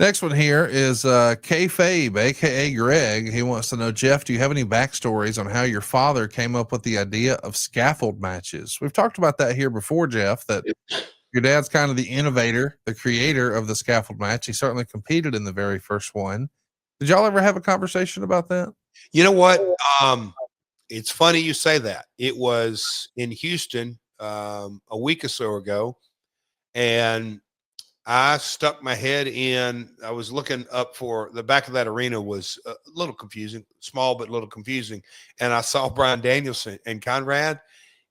Next one here is Kayfabe, aka Greg. He wants to know, Jeff, do you have any backstories on how your father came up with the idea of scaffold matches? We've talked about that here before, Jeff, that your dad's kind of the innovator, the creator of the scaffold match. He certainly competed in the very first one. Did y'all ever have a conversation about that? You know what? It's funny you say that. It was in Houston a week or so ago, and I stuck my head in. I was looking up for the back of that arena was a little confusing, small but a little confusing. And I saw Brian Danielson and Conrad.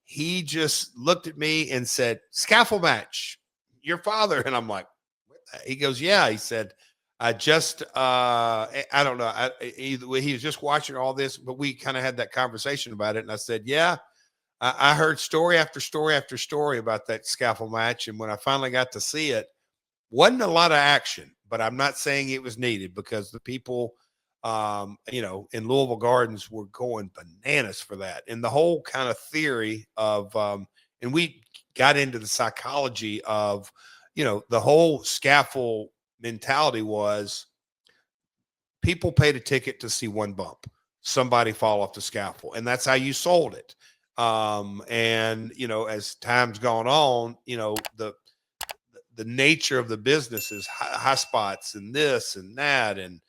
He just looked at me and said, "Scaffold match, your father." And I'm like, what the? He goes, "Yeah." He said, "I just, I don't know. He was just watching all this, but we kind of had that conversation about it." And I said, "Yeah, I heard story after story after story about that scaffold match. And when I finally got to see it, wasn't a lot of action, but I'm not saying it was needed because the people, in Louisville Gardens were going bananas for that. And the whole kind of theory of, and we got into the psychology of, the whole scaffold mentality was people paid a ticket to see one bump, somebody fall off the scaffold. And that's how you sold it. As time's gone on, the nature of the business is high spots and this and that. And,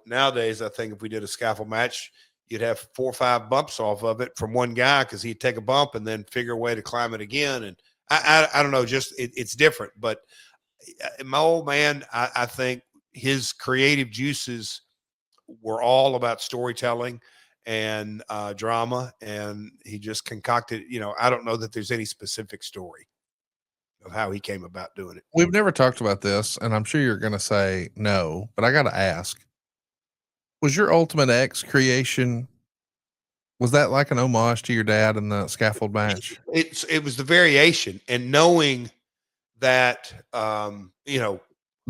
nowadays, I think if we did a scaffold match, you'd have 4 or 5 bumps off of it from one guy because he'd take a bump and then figure a way to climb it again. And I don't know, just it's different. But my old man, I think his creative juices were all about storytelling and drama. And he just concocted, I don't know that there's any specific story of how he came about doing it. We've never talked about this, and I'm sure you're going to say no, but I got to ask, was your Ultimate X creation, was that like an homage to your dad in the scaffold match? It was the variation and knowing that The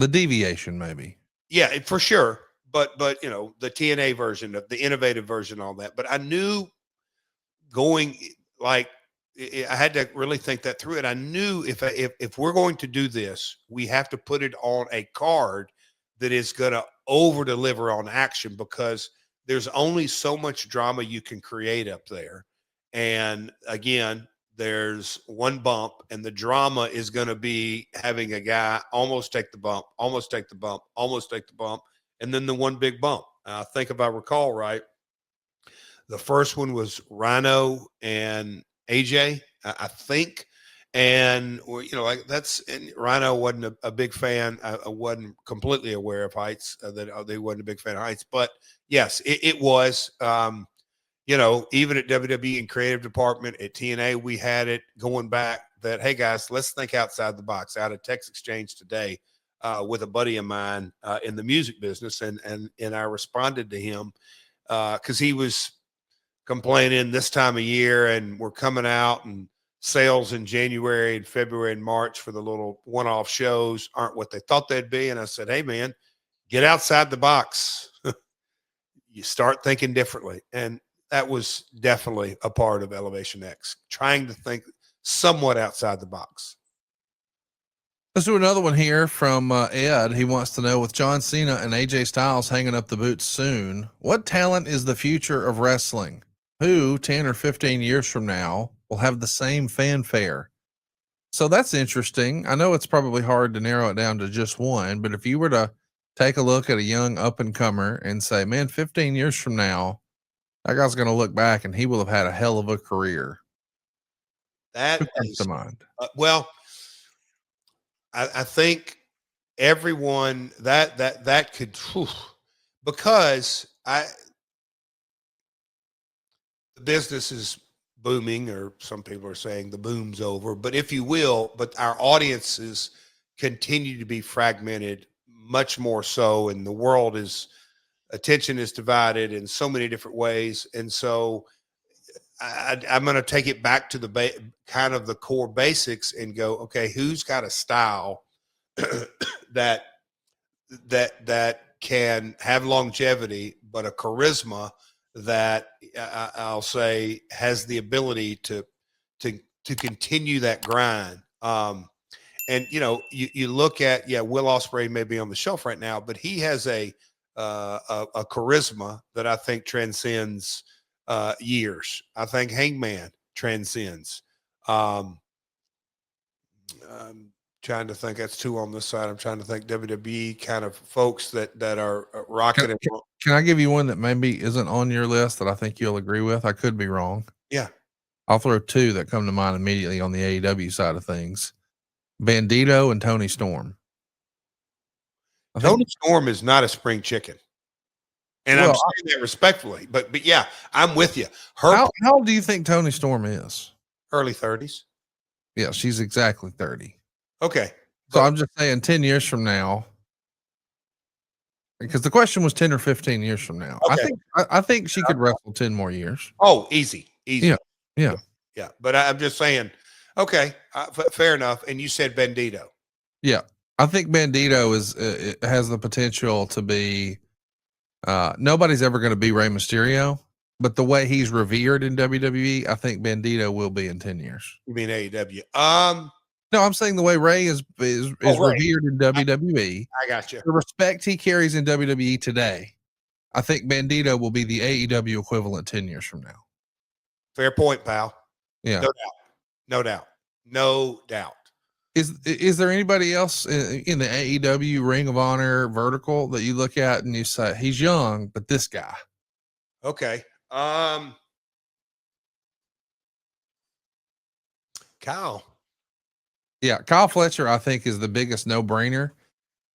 deviation, maybe. yeah, for sure. But the TNA version of the innovative version, all that. But I knew going like I had to really think that through. And I knew if we're going to do this, we have to put it on a card that is going to over deliver on action because there's only so much drama you can create up there. And again, there's one bump, and the drama is going to be having a guy almost take the bump, almost take the bump, almost take the bump, and then the one big bump. I think if I recall right, the first one was Rhino and AJ, I think. And like that's and Rhino wasn't a big fan. I wasn't completely aware of heights. That they wasn't a big fan of heights, but yes, it was. Even at WWE and creative department at TNA, we had it going back that, hey guys, let's think outside the box. Out of Text Exchange today with a buddy of mine in the music business, and I responded to him because he was complaining this time of year, and we're coming out, and sales in January and February and March for the little one-off shows aren't what they thought they'd be. And I said, hey man, get outside the box. You start thinking differently. And that was definitely a part of Elevation X, trying to think somewhat outside the box. Let's do another one here from Ed. He wants to know, with John Cena and AJ Styles hanging up the boots soon, what talent is the future of wrestling? Who 10 or 15 years from now will have the same fanfare? So that's interesting. I know it's probably hard to narrow it down to just one, but if you were to take a look at a young up and comer and say, man, 15 years from now, that guy's going to look back and he will have had a hell of a career. That Who comes is, to mind? well, I think everyone that could, whew, because the business is booming, or some people are saying the boom's over, but if you will, but our audiences continue to be fragmented much more so, and the world is attention is divided in so many different ways. And so I'm going to take it back to the kind of the core basics and go, okay, who's got a style that can have longevity, but a charisma that I'll say has the ability to continue that grind. And you look at Will Ospreay may be on the shelf right now, but he has a charisma that I think transcends years. I think Hangman transcends. I'm trying to think. That's two on this side. I'm trying to think WWE kind of folks that are rocking it. Can I give you one that maybe isn't on your list that I think you'll agree with? I could be wrong. Yeah. I'll throw two that come to mind immediately on the AEW side of things. Bandito and Tony Storm. Tony Storm is not a spring chicken. And I'm saying that respectfully, but yeah, I'm with you. How old do you think Tony Storm is? Early 30s. Yeah, she's exactly 30. Okay. So I'm just saying 10 years from now, because the question was 10 or 15 years from now. Okay. I think she could wrestle 10 more years. Oh, easy. Yeah. But I'm just saying, okay, fair enough. And you said Bandito. Yeah. I think Bandito has the potential to be, nobody's ever going to be Rey Mysterio, but the way he's revered in WWE, I think Bandito will be in 10 years. You mean AEW? No, I'm saying the way Rey is revered in WWE. I got you. The respect he carries in WWE today, I think Bandito will be the AEW equivalent 10 years from now. Fair point, pal. Yeah. No doubt. Is there anybody else in the AEW Ring of Honor vertical that you look at and you say, he's young, but this guy? Okay. Kyle. Yeah, Kyle Fletcher, I think, is the biggest no-brainer,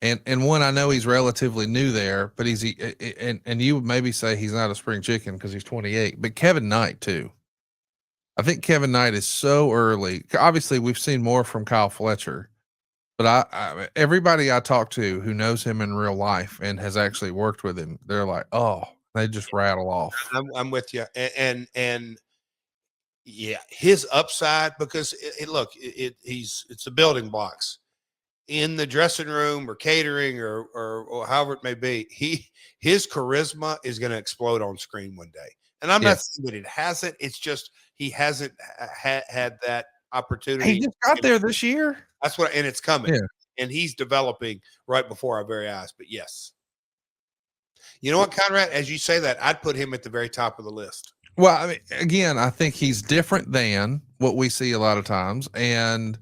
and one I know he's relatively new there, but and you would maybe say he's not a spring chicken because he's 28. But Kevin Knight too. I think Kevin Knight is so early. Obviously, we've seen more from Kyle Fletcher, but everybody I talk to who knows him in real life and has actually worked with him, they're like, oh, they just rattle off. I'm with you, and yeah, his upside, because it's a building blocks in the dressing room or catering or however it may be. His charisma is going to explode on screen one day. And I'm not saying that it hasn't. It's just he hasn't had that opportunity. He just got there this year. That's what, and it's coming. Yeah. And he's developing right before our very eyes. But yes, you know what, Conrad? As you say that, I'd put him at the very top of the list. Well, I mean, again, I think he's different than what we see a lot of times. And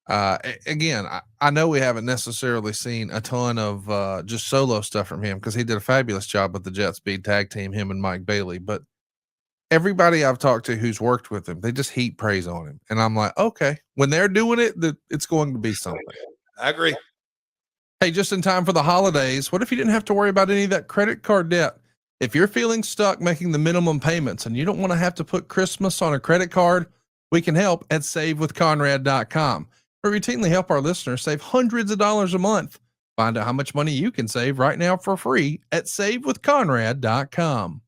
again, I know we haven't necessarily seen a ton of just solo stuff from him because he did a fabulous job with the Jet Speed tag team, him and Mike Bailey. But everybody I've talked to who's worked with him, they just heap praise on him. And I'm like, okay, when they're doing it, it's going to be something. I agree. Hey, just in time for the holidays, what if you didn't have to worry about any of that credit card debt? If you're feeling stuck making the minimum payments and you don't want to have to put Christmas on a credit card, we can help at savewithconrad.com. We routinely help our listeners save hundreds of dollars a month. Find out how much money you can save right now for free at savewithconrad.com.